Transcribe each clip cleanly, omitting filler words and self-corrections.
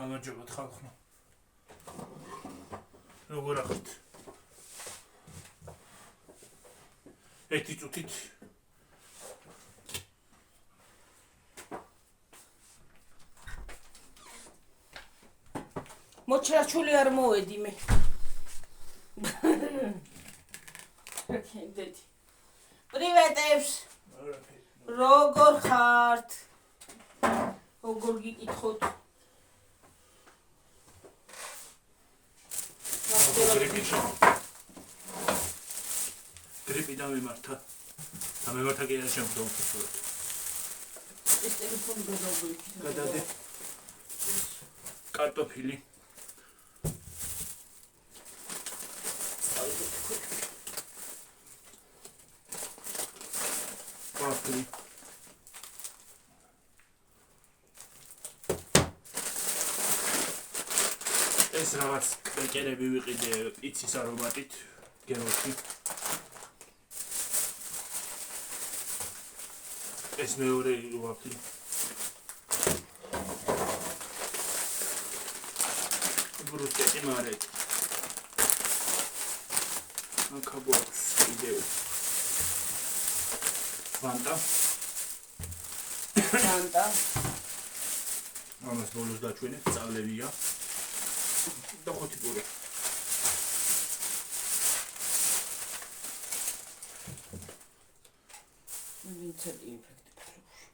გამარჯობათ ხალხო. როგორ ახეთ? ერთი წუთით მოჩრაჩული არ მოვედი მე. Привет-ებს. როგორ ხართ? როგორ გიკითხოთ? გრიპი დამემართა. დამემართა კი არ შემდგომ. ეს ტელეფონი გადავიქით. გადადე. კარტოფილი. ვაფლი. ეს რაღაც კერები ვიყიდე პიცის არომატით გემოში. ეს მეორე ვაფლი. ბრუსკეტი მარეთ. აკაბოც კიდევ. Fanta. ამას ბოლოს დაჩვენეთ, წავლებია. და ხუთი პური. ვინცელი ინფექტი ფლუში.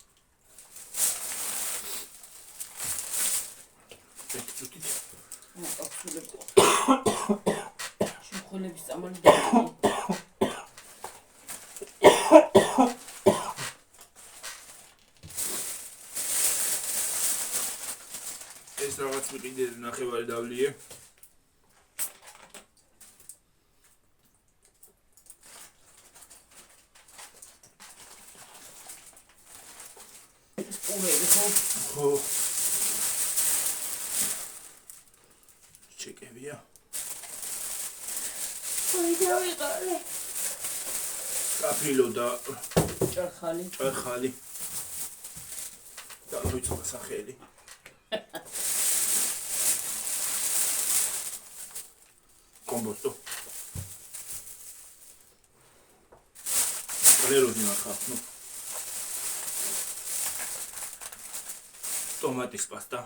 ერთი წუთით. აბსოლუტურად. შეხოლების წამალი დაიწყო. ეს რაღაც ვიყიდე ნახევარი დავლიე. ეს პურები ხო. ჩეკებია. ვიღარე. კაფილო და ჭერხალი. და ვიცხა სახელი. კომბოსტო. კალეროდი ნახა. ტომატის პასტა.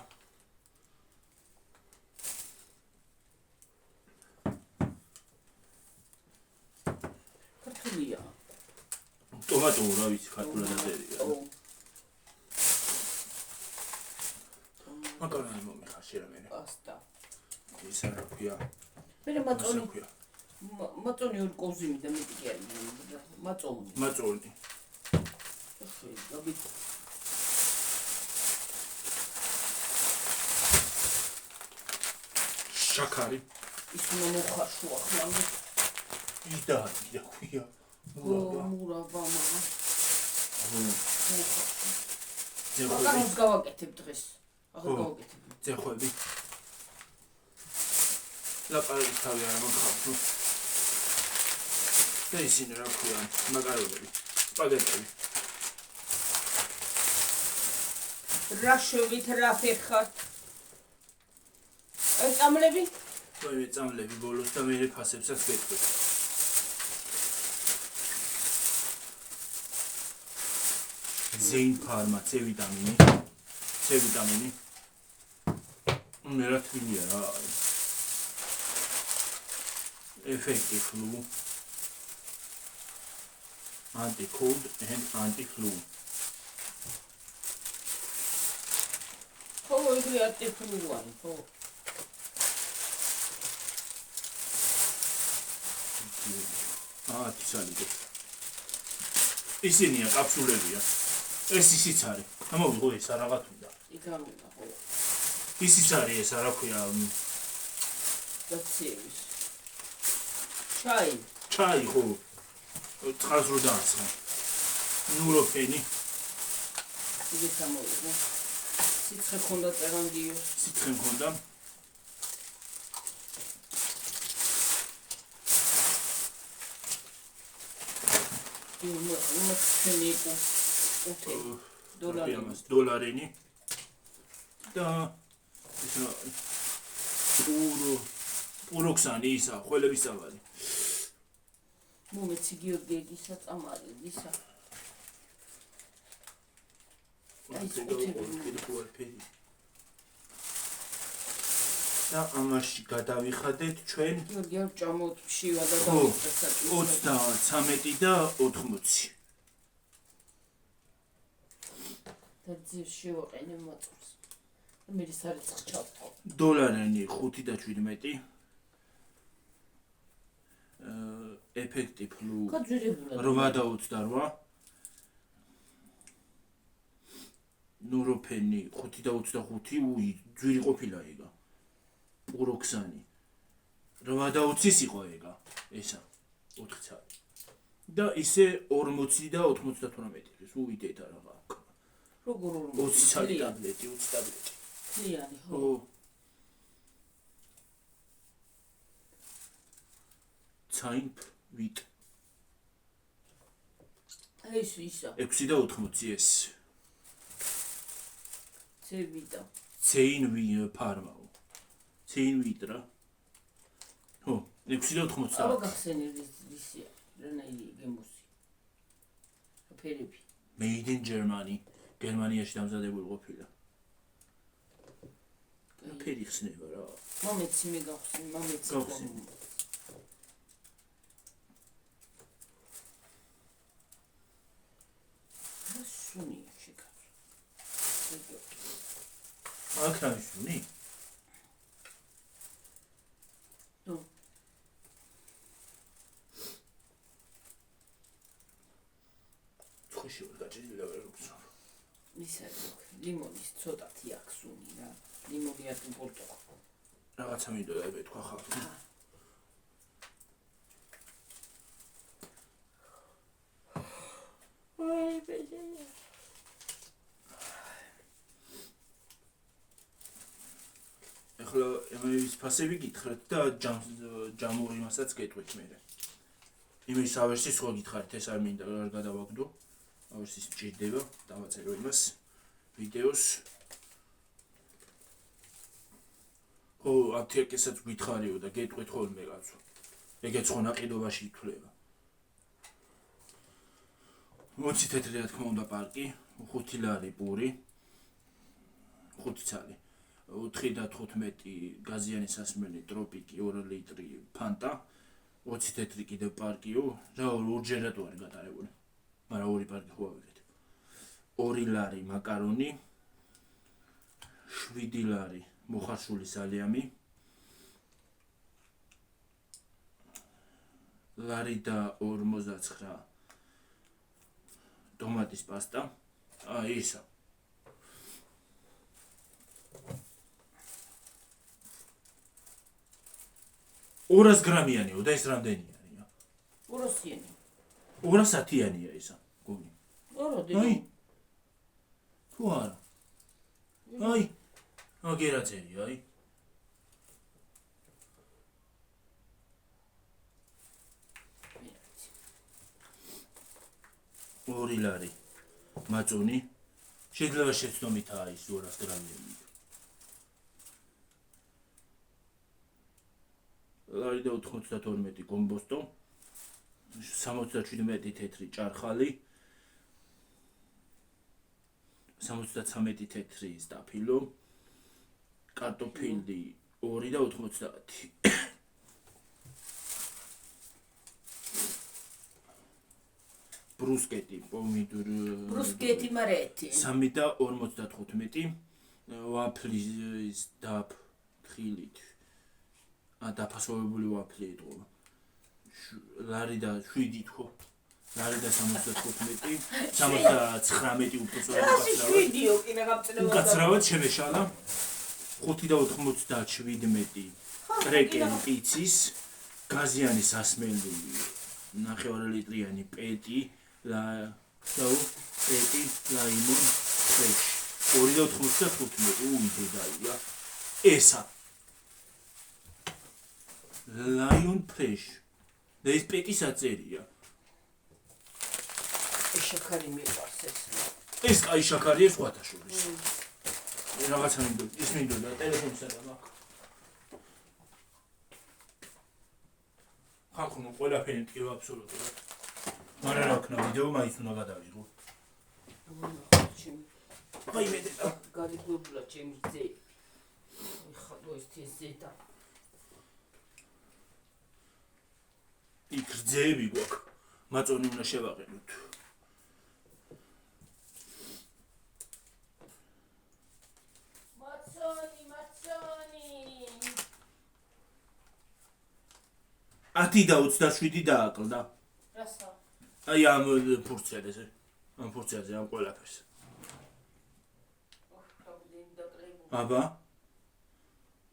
ქართულია. ტომატო რა ვიცი, ქართულად აზერია. მაკარონი მომიხარ შერამენე. პასტა. ის არა ქვია. მე მაწონი ორ კოზიმი და მეტი კი არის. მაწონი. შაქარი. ის მომხარშო ახლა მე. იდა ქვია. მურაბა მამა. ზეხვები. მაგას გავაკეთებ დღეს. აღარ გავაკეთებ. ზეხვები. ლაპარაკის თავი არა მოხავ. და ისინი რა ქვია, მაკარონები, სპაგეტები. რა შევით რა ფერხართ? ეს წამლები? მე წამლები ბოლოს და მე ფასებსაც გეტყვით. ზეინ ფარმა, C ვიტამინი. მე რა თვლია რა. Effective flu, anti-cold and anti-flu. Oh, it's the anti-flu one. Oh. თისალიდე. ისინია კაფსულებია. ეს ისიც არის. ამოვიღო ეს რაღაც უნდა. იგავნა ხო. ისიც არის ეს არა ქვია. დაცევის. ჩაი ხო. წყალს რო დააცხა. ნუროფენი. იგი სამოვიდა. სიცხე ხონდა წერანგიო. სიცხე ხონდა. $5 დოლარინი და პუროქსანი ისა, ხველების ავალი. მომეცი გიორგიეგისა წამალი ისა. და ამაში გადავიხადეთ ჩვენ გიორგი ჭამოთ შივა და დავიწყეთ 33 და 80. და ძირ შევაყენე მოწურს. მე ის არის ხჩავთო. დოლარიანი 5 და 17. ეფექტი ფლუ 8 და 28. ნუროფენი 5 და 25 ძვირი ყოფილა ეგა. პუროქსანი 8 და 20-ის იყო ეგა. ესა 4 წელი. და ისე 40 და 98. ეს უვიდეთ არა. როგორ 20 წელი ტაბლეტი, 20 ტაბლეტი. ლიანი ხო. ცაინფ ვიტ. ეს ისა. 6 და 80 ეს. ცევიდა. ცეინ ვი ფარმაო. ცეინ ვიტრა. ხო, 6 და 80. აბა გახსენილი ისია. რანაირი გემოსი. ფერები. Made in Germany. გერმანიაში დამზადებული ყოფილა. ფერი ხსნება რა. მომეცი მე გავხსნი, მომეცი. სუნია შეკარო. აქ ამისუნი? ნუ. ხუში ვერ გაჭირდა ვერ გწო. ისა ლიმონის ცოტათი აქვს სუნი რა. ლიმონი არ პორტო. რაღაცა მინდოდა ებეთქვა ხალხი. აი ბეჯე. ეხლა იმის ფასები გითხრათ და ჯამური მასაც გეტყვით მე. იმის ავერსის ხო გითხარით, ეს არ მინდა არ გადავაგდო. ავერსის ჭირდება, დავაწერო იმას ვიდეოს. ხო, აფთიაკესაც გითხარიო და გეტყვით ხოლმე კაცო. ეგეც ხო ნაყიდობაში ითვლება. 20 თეთრი რა თქმა უნდა პარკი, 5 ლარი პური, 5 წალი. 4 და 15 გაზიანი სასმელი ტროპიკი 2 ლიტრი ფანტა 20 თეთრი კიდე პარკიო რა ორჯერად არის გატარებული მაგრამ ორი პარკი ხო ავიღეთ 2 ლარი მაკარონი 7 ლარი მოხარშული სალიამი ლარი და 49 ტომატის პასტა ისა 200 გრამიანიო და ეს რამდენი არისო? 200-იანი. 210-იანია ისა, გონი. აი. თუ არა. აი. აგერაცერი, აი. ორი ლარი. მაწონი. შეიძლება შეცდომითაა ის 200 გრამიანი. ლარი და 92 კომბოსტო 77 თეთრი ჭარხალი 73 თეთრი სტაფილო კარტოფილი 2 და 90 ბრუსკეტი პომიდორი ბრუსკეტი მარეთი 3 და 55 ვაფლის დაფ ხილით დაფასოვებული ვაფლი იყო. ლარი და 7 თქო. ლარი და 75, 79 უფროსად გასწრავად. ვიდეო კიდე გაბწევა. გასწრავად შემეშალა. 5 და 97 ტრეკერი პიცის, გაზიანი სასმელი 9 ლიტრიანი პეტი, პეტი, ლაიმონ, ფრეშ. 2 და 95 უიდედაია. ესა Lion Fresh. და ეს პეტის აწერია. ეს შაქარი მიყვარს ეს. ეს კაი შაქარია სხვათა შორის. რაღაცა მინდოდა, ის მინდოდა ტელეფონისა და მაგ. ხალხო ყველაფერი მტკივა აბსოლუტურად. მაგრამ რა ვქნა ვიდეო მაინც უნდა გადავიღო. აი მე და გარიგებულად ჩემი ძე. ხადო ეს ზედა. იქ ძეები გვაქვს. მაწონი უნდა შევაყენოთ. მაწონი. 10 და 27 დააკლდა. რასა? აი ამ ფურცელზე. ამ ფურცელზე ამ ყველაფერს. აბა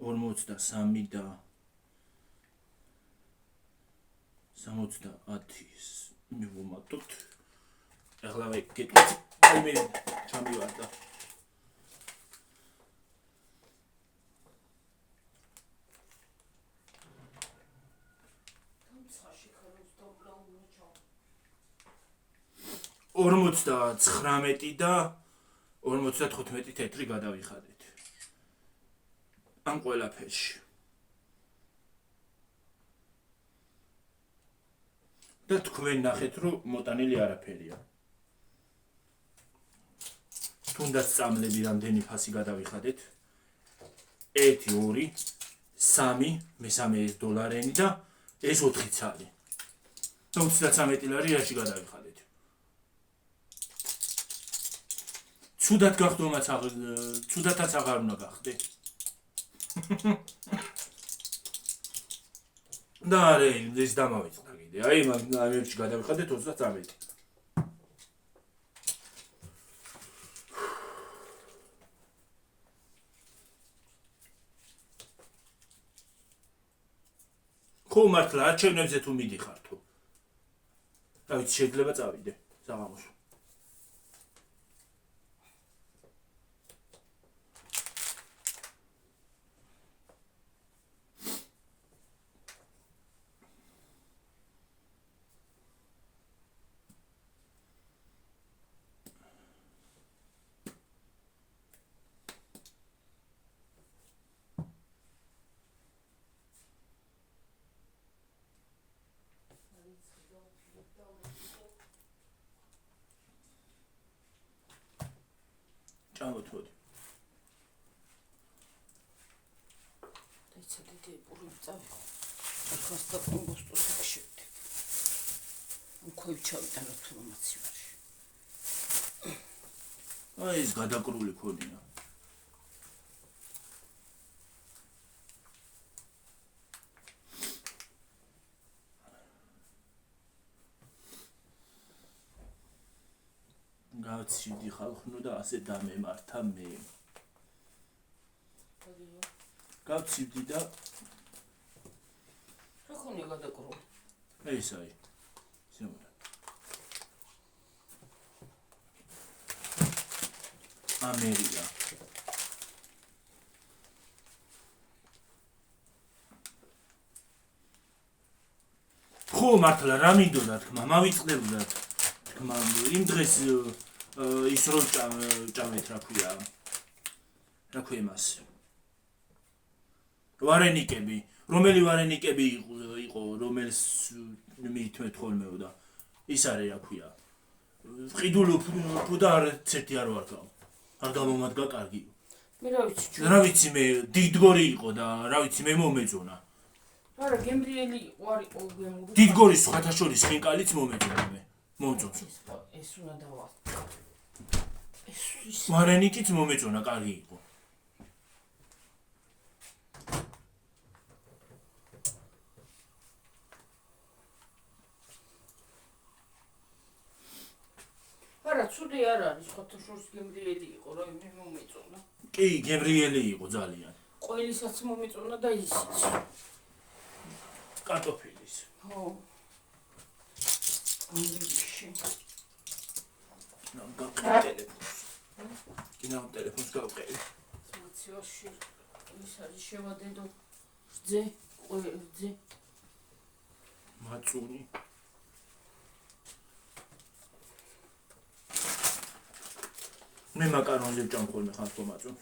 43 და 70-ის მივუმატოთ. ახლა ვეკეთოთ. აი მე ჩამივარ და თუმცა შეხაროს დაბლაუნოჩო. 59 და 55 თეთრი გადავიხადეთ. ამ ყველაფერში. და თქვენ ნახეთ, რომ მოტანილი არაფერია. თუნდაც წამლები რამდენი ფასი გადავიხადეთ? 1, 2, 3, მესამე ეს $, და ეს 4 ცალი. 33 ლარი რაში გადავიხადეთ? ცუდად გახდომაც ცუდათაც აღარ უნდა გახდე. და არა, ეს დამავიწყდა კიდე. აი მაგებში გადავიხადეთ 33. ხო მართლა არჩევნებზე თუ მიდიხართო. რა ვიცი, შეიძლება წავიდე საღამოში. ჭამოთ მოდი. დაიცა დიდი პური წავიღო. ახლა და კომბოსტოს აღშევდი. უკვე ჩავიტან ინფორმაციაში. აი ეს გადაკრული ქონია. გავცივდი ხალხნო და ასე დამემართა მე. გავცივდი და რა ხონია გადაკრული? ეს აი. შემოდა. ამერია. ხო მართლა რა მინდოდა თქმა, მავიწყდებოდა თქმა იმ დღეს ის რო ჭამეთ რა ქვია მას ვარენიკები, რომელი ვარენიკები იყო, რომელს მითმეთ ხოლმეო და ის არის რა ქვია ყიდულობ და არც ერთი არ ვარ არ გამომადგა კარგი. მე რა ვიცი მე დიდგორი იყო და რა ვიცი მე მომეწონა. არა გემრიელი იყო გემური. დიდგორის ხათაშორის ხინკალიც მომეწონა მე. მომწონს. ეს უნდა დავა. ეს ვარენიკიც მომეწონა კარგი იყო. არა ცუდი არ არის ხათაშორის გემრიელი იყო რა მე მომეწონა. კი გემრიელი იყო ძალიან. ყველისაც მომეწონა და ისიც. კარტოფილის. ხო. ნიში. კინო ტელეფონს გავყევი. მოციაში ის არის შევადენდო ძე ძე მაწუნი. მე მაკარონზე ვჭამ ხოლმე ხალხო მაწუნს.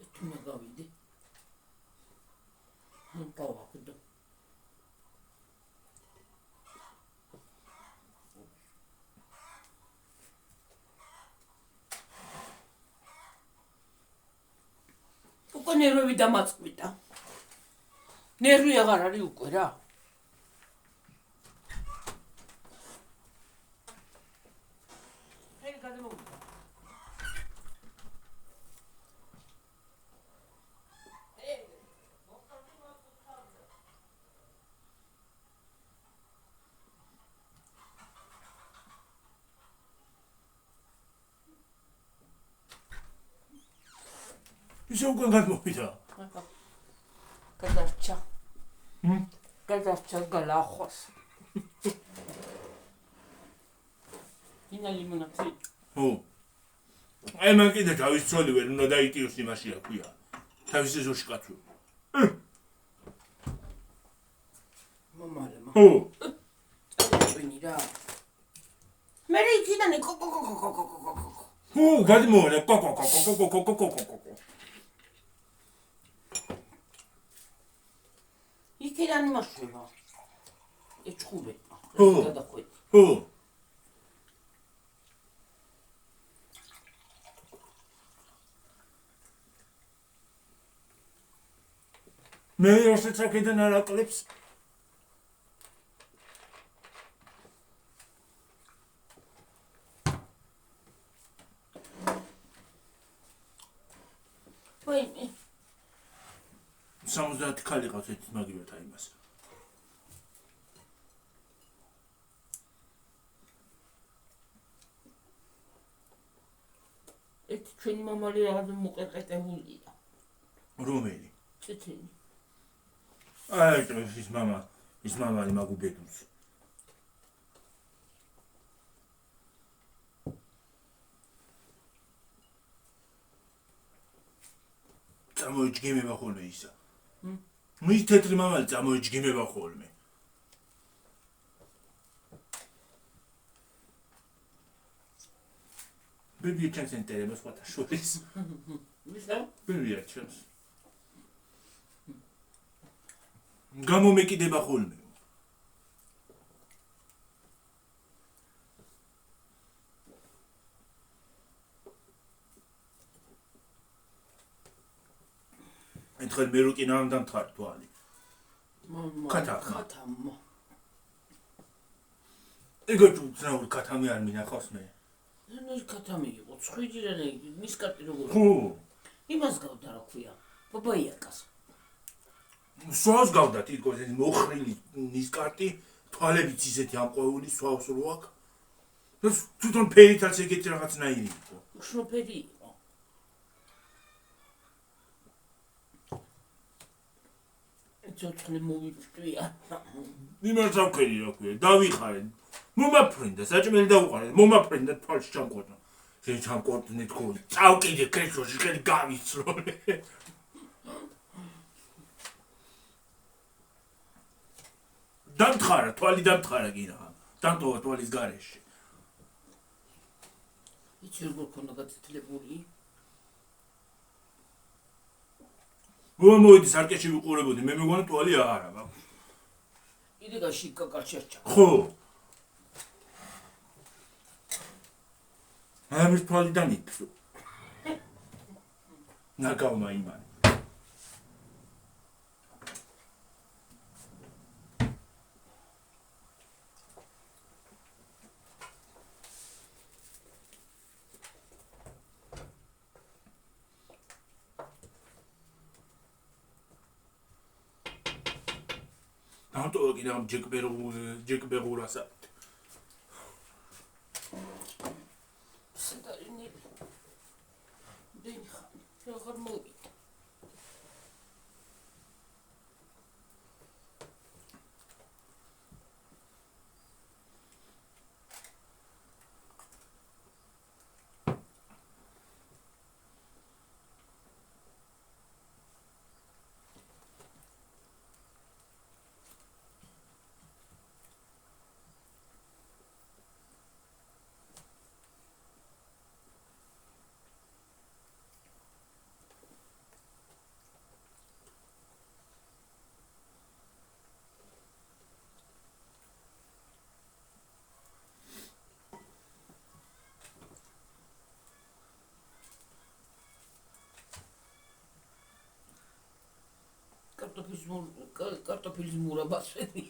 Etüme gavidi. Pavakıdı. უკვე ნერვები დამაწყვიტა. ნერვი აღარ არის უკვე რა. ხელი გადამოვიდა. ისე უკვე გადმოვიდა. გადარჩა. გადარჩა გალახოს. ინა ლიმონადი. ო. აი მან კიდე თავის ცოლი ვერ უნდა დაიტიოს იმაში აქვია. თავის ეზოში კაცო. მომალე. ხო. წვენი რა. მე იქიდან ხო, გადმოვა კოკო. იქიდან მოშვა. ეჭხუბე. ხო. გადახვედი. ხო. მე როცა აქედან არ აკლებს ვაიმე 70 ქალი ყავს ერთ მაგივრად იმას ეს ჩვენი მამალი რაღაც მოყეყეტებულია რომელი წითელი აი ის მამა მაგუბედურს წამოიჯგიმება ხოლმე ისა მის თეთრი მამალი წამოიჯგიმება ხოლმე ბიბი ჩემს ინტერესს ვათა შორის ვისა ბიბი ჩემს გამომეკიდება ხოლმე ეთქელ მე რუკი ნამ დამთხარ თვალი ქათამა ეგო თუ ძნაური ქათამი არ მინახავს მე ეს ქათამი იყო ცხვიჯირანე მის კარტი როგორ ხო იმას გავდა რა ქვია ბაბაიაკას სვავს გავდა თითქოს ეს მოხრილი ნისკარტი თვალებიც ისეთი ამყვეული სვავს რო აქვს ეს თვითონ ფერითაც ეგეთი რაღაცნაირი იყო უშნოფერი იყო ცოცხლი მოვიწვია იმას ავქერი რა ქვია დავიხარე მომაფრინდა საჭმელი დაუყარე მომაფრინდა თვალში ჩამყორდა შენ ჩამყორდნე თქო წავკიდე კრეშოში ხელი გავიცროლე დამთხარა თვალი დამთხარა გინა დამტოვა თვალის გარეშე იცი როგორ ქონდა გაწითლებული მოვიდი სარკეში ვიყურებოდი მე მეგონა თვალი არა მაქვს კიდე გაშიკა კარჩერჩა ხო ამის თვალიდან იფსო ნაგავმა იმანი ამტო კიდე ამ ჯეკბერურასა სადარინი დენიხა როგორ მოვიდა კარტოფილის მურაბას ვედი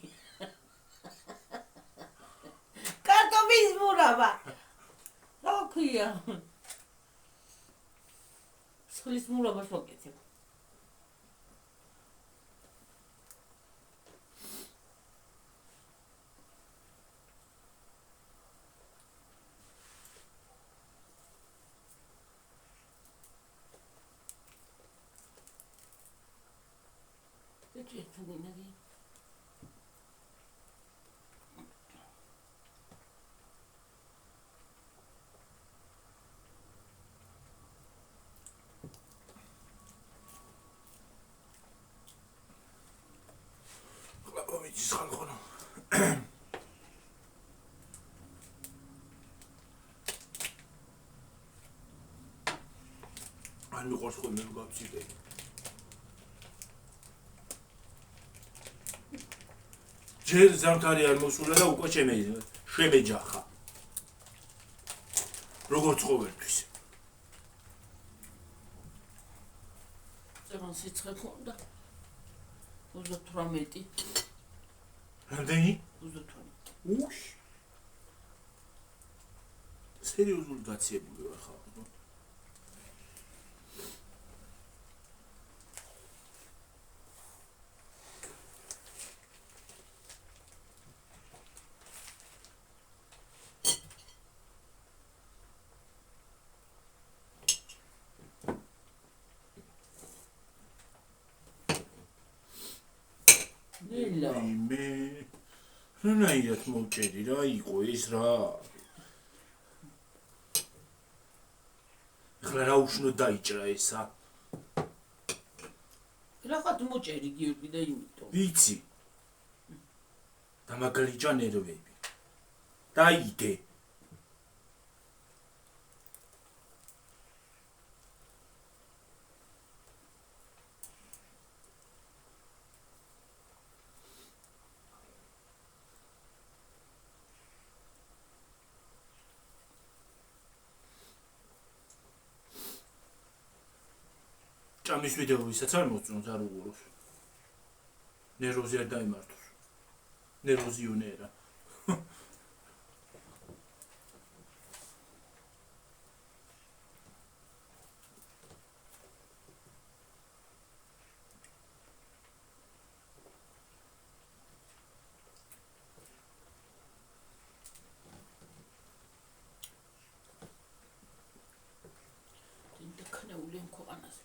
კარტოფილის მურაბა რა ქვია სხლის მურაბას ვაკეთებ Tuginagi. არ მიყვარს ხოლმე რომ გავციდე. ჯერ ზამთარი არ მოსულა და უკვე შემეჯახა. როგორც ყოველთვის. ზემო სიცხე ქონდა 38. რამდენი? 38. უში. სერიოზული გაციებული ვარ ხა. მე რანაირად მოვჭედი რა იყო ეს რა ახლა რა უშნო დაიჭრა ესა რაღაც მოჭერი გიორგი და იმიტომ ვიცი დამაგლიჭა ნერვები დაიდე ჭამის ვიდეო ვისაც არ მოწონს არ უყუროს ნერვოზე არ დაიმართოს ნერვოზიონერა და ქნეული მქონას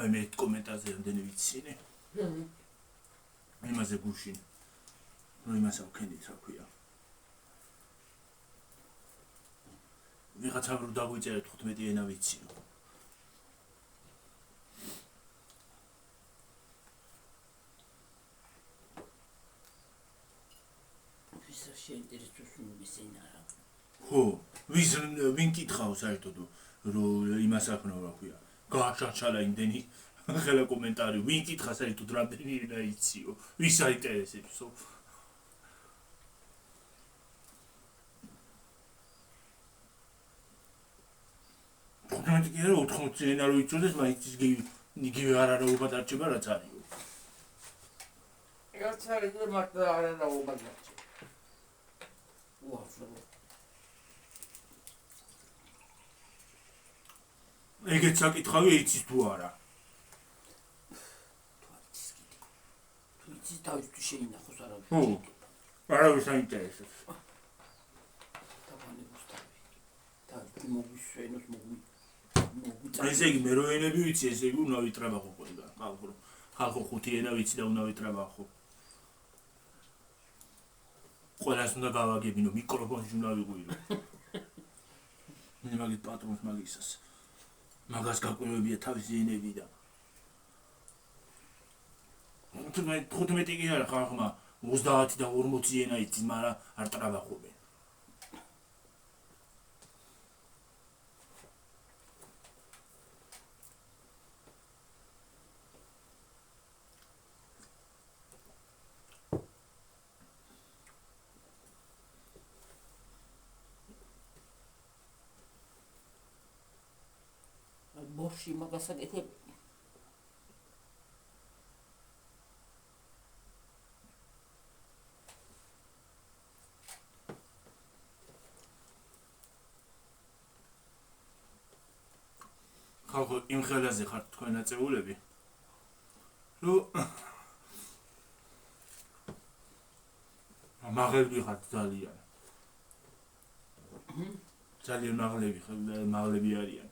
მე კომენტარზე რამდენი ვიცინე იმაზე გუშინ რომ იმას ავქენით რა ქვია ვიღაცამ რომ დაგვიწერეთ 15 ენა ვიციო ვისა შეინტერესებს მისენა რა ხო ვინ კითხავს საერთოდ რომ იმას ახნო რა ქვია გააშაშალა იმდენი ხელა კომენტარი ვინ კითხა საერთოდ რამდენი ენა იციო ვის აინტერესებსო თუმცა კი არა 80 ენა რო იწოდეს მაინც იგივე არარაობა დარჩება რაც არისო რაც არის და მარტო არარაობა დარჩება უახსოვს ეგეც საკითხავი იცის თუ არა თუ იცის თავისთვის შეინახოს ხო არავის აინტერესებს თავი მოგვისვენოს ესე იგი მე რო ენები ვიცი ესე იგი უნდა ვიტრაბახო ყველგან ხალხო 5 ენა ვიცი და უნდა ვიტრაბახო ყველას უნდა გავაგებინო მიკროფონში უნდა ვიღვირო მე მაგით პატრონს მაგისას მაგას გაკვირვებია თავისი ენები და 15 კი არა ხალხმა 30 და 40 ენა იცის მაგრამ არ ტრაბახობენ ბორში მაგასაკეთებ ხალხო იმ ხელაზე ხართ თქვენ აწეულები რომ მაღლები ხართ ძალიან მაღლები არიან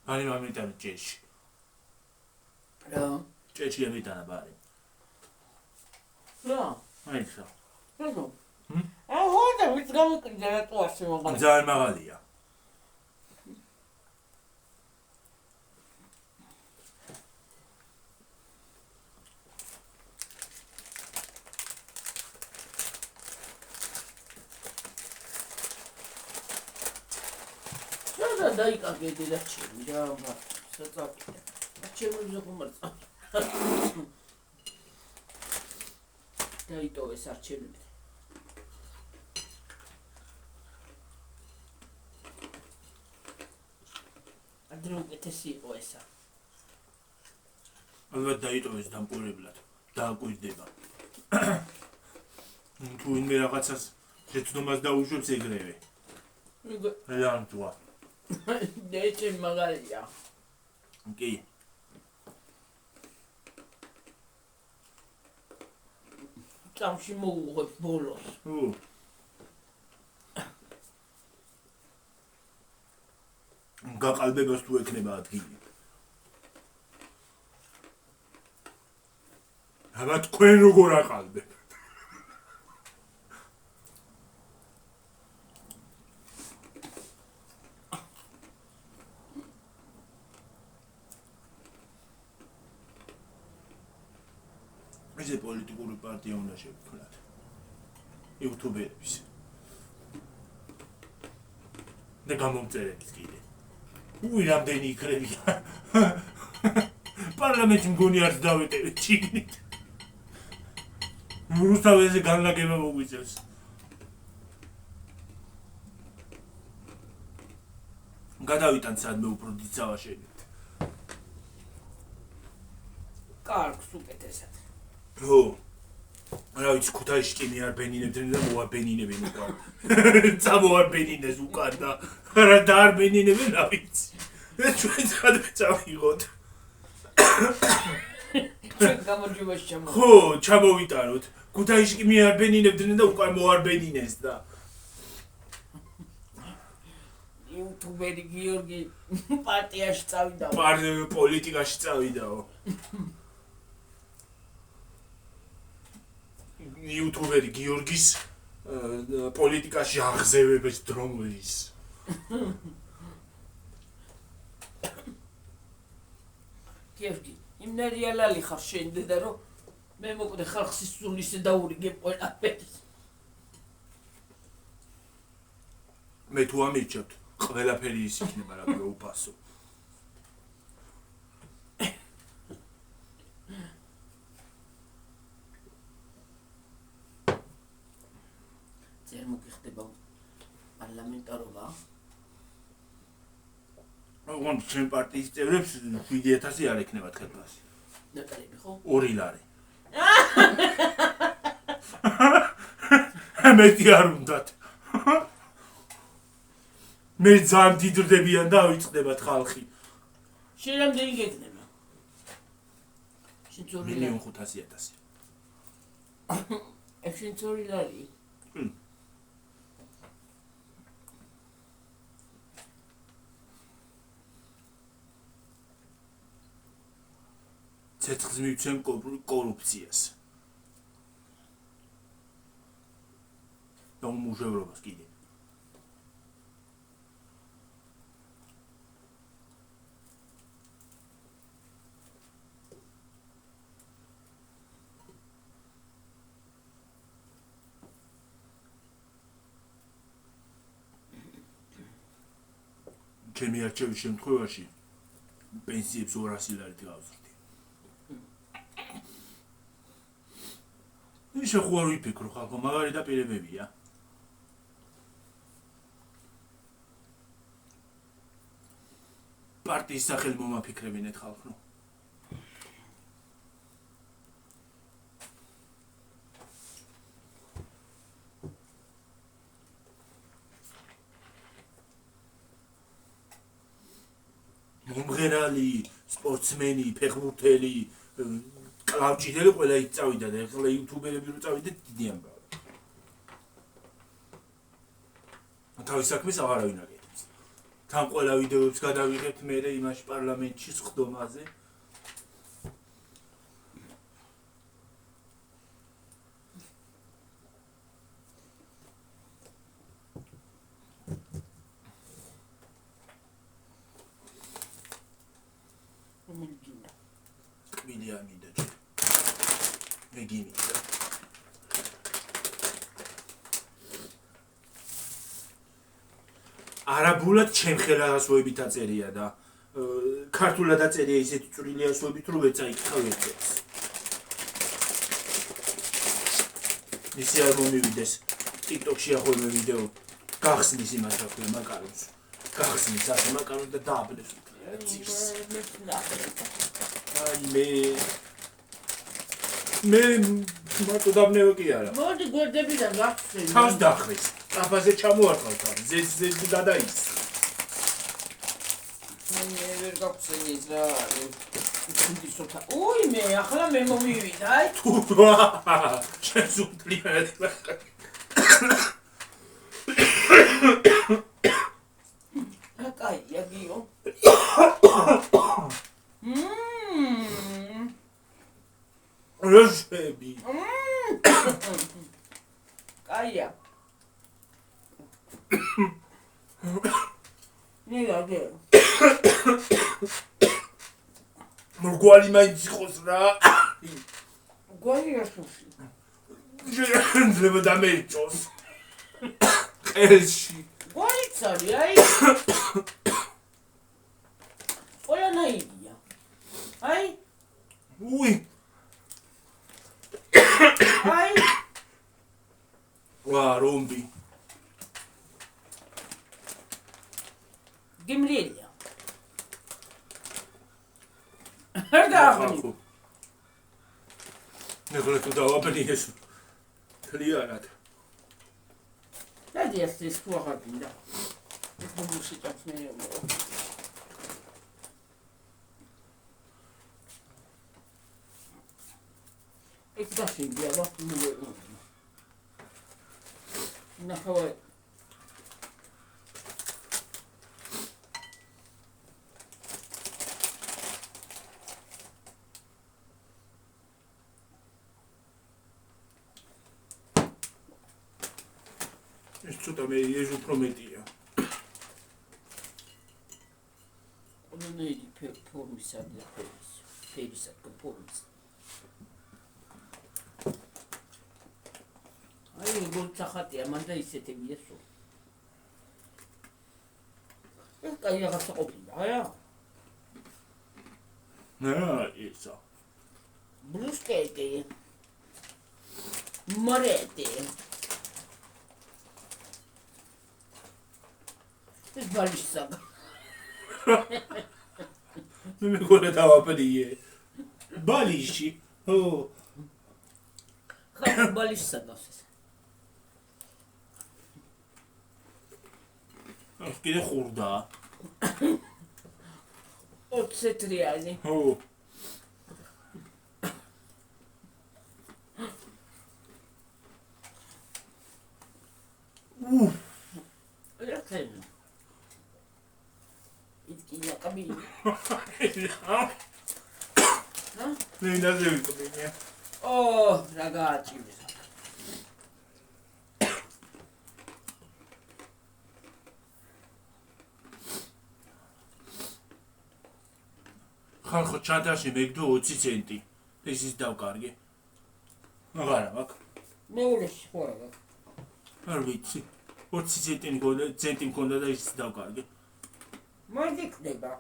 Ani mitana ceși. Da. Ceși mitana bari. Da. Așa. Nu. Aude, uite că nu când era tu așa mă bani. Zal magalia. დაიკარგე დედაჩემი რა საწავიდე. ჩემებზე ხომ არ დაიტოვეს არჩევნები. ადრე უკეთესი იყო ესა. ალბათ დაიტოვეს დამკვირვებლად. დააკვირდება. თუ ვინმე რაღაცას შეცდომას დაუშვებს ეგრევე. რანტუა. დეჩემ მაგარია. კი. წამში მოუღებ ბოლოს. გაყალბებას თუ ექნება ადგილი. აბა თქვენ როგორ აყალბებ? ეს პოლიტიკური პარტია უნდა შევქმნათ. იუთუბერების. და გამომწერების კიდე. რამდენი იქნებია. პარლამენტში მგონი არც დავეტევით ჩიგნით. რუსთავეზე განლაგება მოგვიწევს. გადავიტან სადმე უფრო დიდ სავაშენით. კარგს უკეთესად. ხო. რა ვიცი ქუთაისში კი მე არ ბენინებდნენ და მოაბენინებენ უკან. წამოაბენინეს უკან და რა დაარბენინებენ რა ვიცი. ჩვენ სადმე წავიღოთ. ჩვენ გამარჯვებაში ჩამოვიდეთ. ხო, ჩამოვიტანოთ. ქუთაისში კი მე არ ბენინებდნენ და უკან მოარბენინეს და იუთუბერი გიორგი პარტიაში წავიდა. პოლიტიკაში წავიდაო. იუთუბერი გიორგის პოლიტიკაში აღზევების დრომლის. გიორგი, იმნა რეალალი ხარ შენ დედა რომ მე მოკვდე ხალხს ისწულისე დაურიგებ ყველაფერს. მე თუ ამირჩევთ, ყველაფერი ის იქნება რა გაუფასო. ძერ მოგიხდება პარლამენტარობა. ოღონდ ჩვენ პარტიის წევრებს 7,000 არ ექნებათ ხელფასი. ნაკრები ხო? 2 ლარი. მეტი არ უნდათ. მე ძალიან დიდრდებიან და ავიწყდებათ ხალხი. შენ რამდენი გეკნება? შენ 2 ლარი. 1,500,000. შენ 2 ლარი. ცეცხლს მივცემ კორუფციას. და უმუშევრობას კიდე. ჩემი არჩევის შემთხვევაში პენსიებს 200 ლარით გავზრდი. ისე ხო არ ვიფიქრო ხალხო, მაგარი დაპირებებია. პარტიის სახელი მომაფიქრებინეთ ხალხო. მომღერალი, სპორტსმენი, ფეხბურთელი, კლავჭიდელი ყველა იქ წავიდა და ეხლა იუთუბერები რო წავიდეთ დიდი ამბავი. თავის საქმეს აღარავინ აკეთებს. თან ყველა ვიდეოებს გადავიღებთ მერე იმაში პარლამენტში სხდომაზე. კბილი არ მინდა ჯერ. მე გიმინდა. არაბულად ჩემ ხელასოებით აწერია და ქართულად აწერია ისეთი წვრილი ასოებით, რომ ვერ წაიკითხავ ერთ-ერთს. ისი არ მომივიდეს TikTok-ში ახლა ვიდეო გახსნის იმას რა ქვია მაკარონს. გახსნის ასე მაკარონს და დააბლებს. აი მე მარტო დაბნევი კი არა. მოდი გვერდებიდან გახსნი. თავს დახრის. კაფაზე ჩამოარტყავ თან. ზეც გადაის. მე ვერ გახსენი ეს რა არის. ისოთა. ოი მე ახლა მე მომივიდა. აი თუ შენ ზუსტად კაია გიო. როშები. კაია. ნიგაგე. მრგვალი მაინც იყოს რა. გვარი ასუში. ძლება დამეჭოს. ყელში. გვარიც არის, აი. ყველანაირია. აი. უი. აი. ვა, რომბი. გიმრიელია. არ გააღნი. ნეღლა თუ დავაბნიეს. თლიანად. რადი ეს თუ აღარ გინდა. ბუბუში წაცნეო. ეს გასინდია რა. ნახავ. ეს ცოტა მე ეს უფრო მეტია. ყველანაირი ფორმისა და ფერისა და ფორმის. აი გულცა ხატია მან და ისეთებია სულ. ეს კაი რაღაცა ყოფილა, აია? ისა. ბრუსკეტი. მორეტი. ეს ბალიშსაგა. მე მეგონა დავაბნიე. ბალიში. ო. ხა ბალიშსაგა. ეს კიდე ხურდა. 20 რიალი. ო. რა ხენა? იტკია კაბინი. მე ნაზე ვიყობინე. ო, რა გააჭირეს. ხალხო ჩანთაში მეგდო 20 ცენტი. ეს ის დავკარგე. აღარა მაქვს. მეულეში ხო არა. არ ვიცი. 20 ცენტი მქონდა და ის დავკარგე. მოდი ხდება.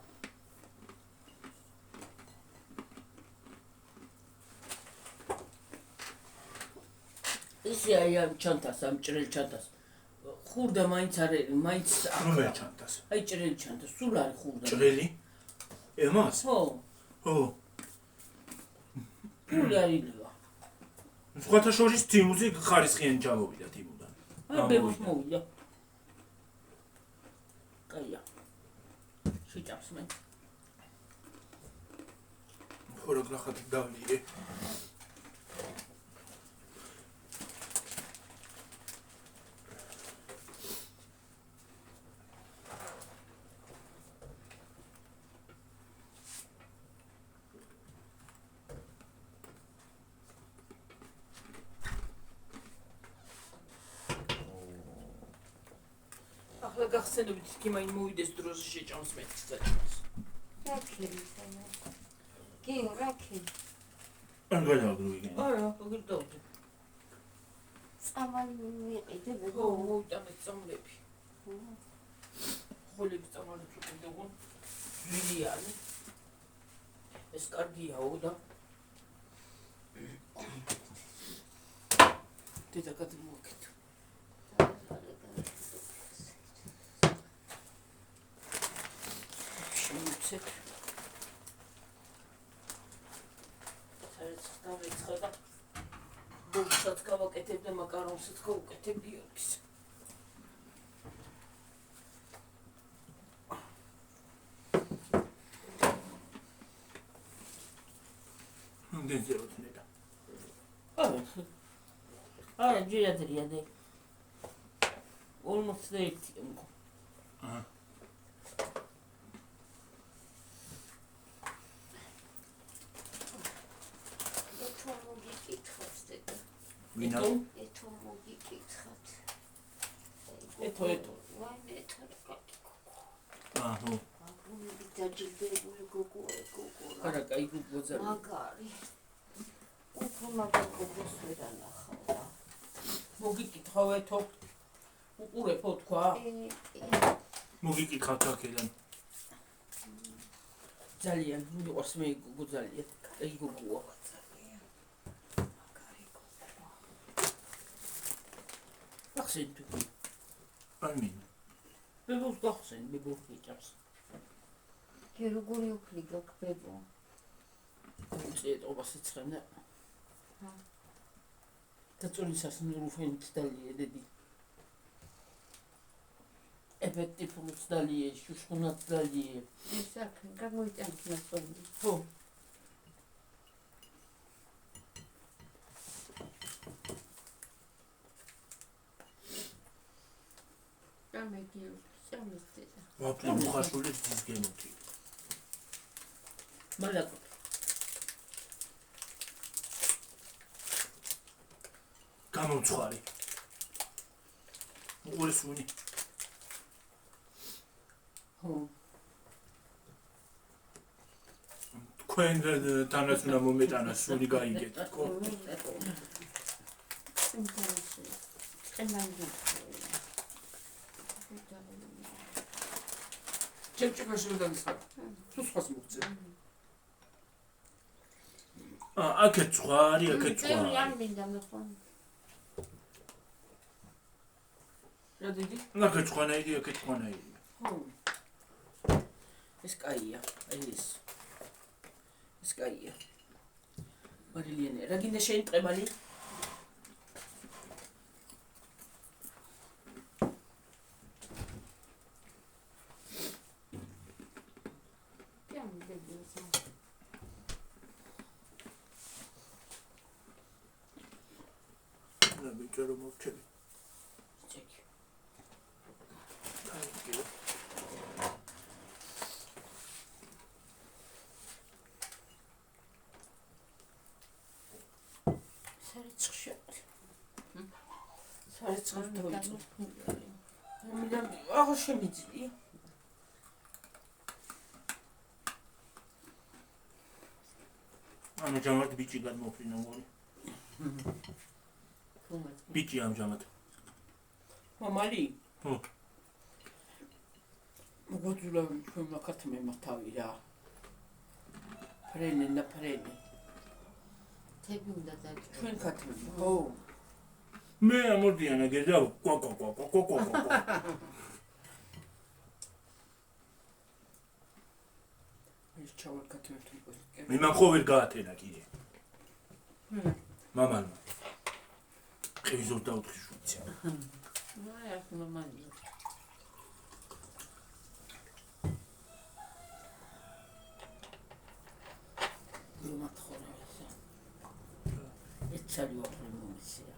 ისე აი ამ ჩანთას, ამ ჭრელ ჩანთას. ხურდა მაინც არის, მაინც რომელ ჩანთას? აი ჭრელი ჩანთას, სულ არის ხურდა. ჭრელი? ემას? ხო. ო. ფული არილა. სხვათა შორის თიმუზე ხარისხიანი ჯამოვიდა თიმუდან. აი ბებოს მოვიდა. კაია. შეჭამს მე. ფოროგრაფად დავლიე. ახლა გახსენებით კი მაინ მოვიდეს დროზე შეჭამს მე წაჭამს. რა ქირისაა? კი, რა ქირი? არ გადავაგროვიგენ. არა, გიგდავდი. წამალი მიყიდე ხო, მოვიტანეთ წამლები. ხოლები წამალებს უყიდეო ჟილიანი ეს კარგიაო და დედა გადმოვაკეთე შემიცეთ საერთოდ დავიწყება ბოლსაც გავაკეთებ და მაკარონსაც გავუკეთებ გიორგის გეძებოთ ნედა არა ჯერადრია და 51 მგო ვინა ეთო მოგიკითხათ ეთო ვაიმე ეთო აჰო აგუნები დაჯილდებული გოგო არა კაი გუგოზარი მაგარი უფრო მაგარ გოგოს ვერ ანახავდა მოგიკითხავ ეთო უყურებო თქვა მოგიკითხავთ აქედან ძალიან მიყვარს მე გოგო ძალიან კაი გოგოა ახსენ თუ ამინ ბებოს გახსენ ბებო ხიჭავს კი როგორი უხლი გაკბებო წეთობას იცხრენ და დაწონისას ნურუფენით დალიედები ეფექტი ფულუც დალიე შუშხუნაც დალიე ეს აქ გამოიტანთ მასონი ხო ვაფლი მუხაშულის დისგემოთი მალაკო გამომცხვარი უყურეს უნი ხო თქვენ თანაც უნდა მომეტანა სული გაიგეთ ხო ჭეჭეკაში დაგისხა თუ სხვას მოგწე აქეთ ცხვარი აქეთ ცხვარი არ მინდა მეყონ რა დიდი აქეთ ცხვანაირი აქეთ ცხვანაირი ხო ეს კაია ეს კაია მარილიანე რა გინდა შენ ტყემალი ბიჭო მოვჩები ჩეკი კაი სარეცხს დავიწო მიდან აღარ შემიძლია ამჟამად ბიჭი გადმოფრინა მორი ბიჭი ამჟამად მამალი ხო მოგოძულა ჩვენ მაქათმე მათავი რა ფრენე და ფრენე თები უნდა დაჭრა ჩვენ ქათმე ხო მე ამოდიანა გეძა კვაკვა ეს ჩავარ ქათმე თუ მე მახო ვერ გაათენა კიდე მამალმა ხევიზორ დაუთხი შუცია აი აქ მამალი ლომათხორა ეცალი ვაფრე მომისია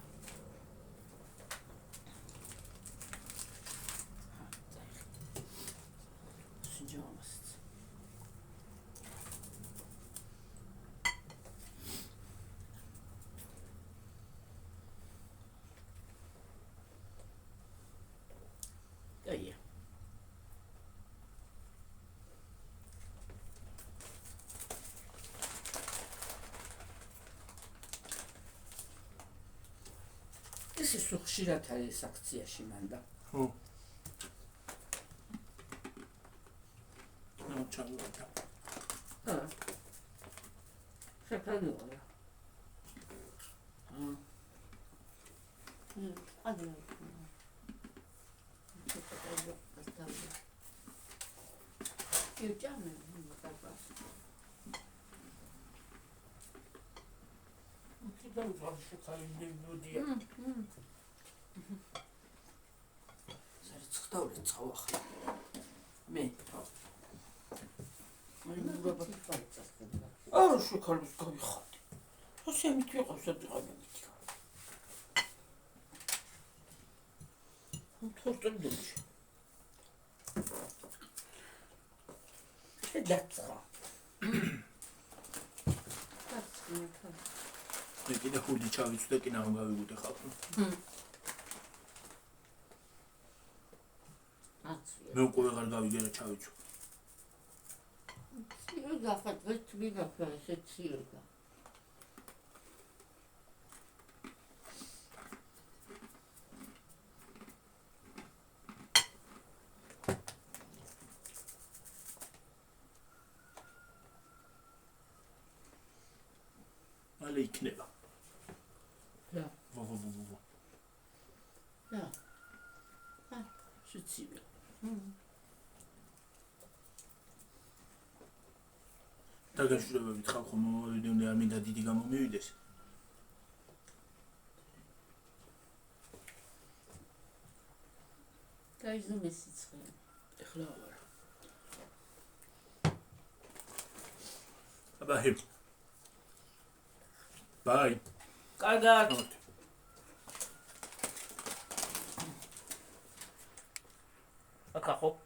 სიჯომასთ აია ეს ხშირად არის აქციაში მანდა ხო ჩამოვიდა. შეფერილია. ადი. იუჭამე მოკარბას. კიდევ ვარშე კალინდე ნოდია. საერთოდ წავახლა. მე. რობოტი ფაიცას. არა შეკალოს გავიხატე. ასე მით ვიყავს ადიღამით. თორტენდოში. შედაცხა. მე კიდე ხუთი ჩავიცვდე კი ნახო გავიგუტე ხალხო. მე უკვე აღარ გავიგე რა ჩავიცვ. ცირა ხათ ვეც ვიგაფა ესე ცირა. მალე იქნება. რა. ვო. რა. შეცივი. დაგაშურებებით ხალხო მომავიდემდე არ მინდა დიდი გამომივიდეს. გაიზომე სიცხე. ეხლა არა. აბა Bye. კარგად. აკახო.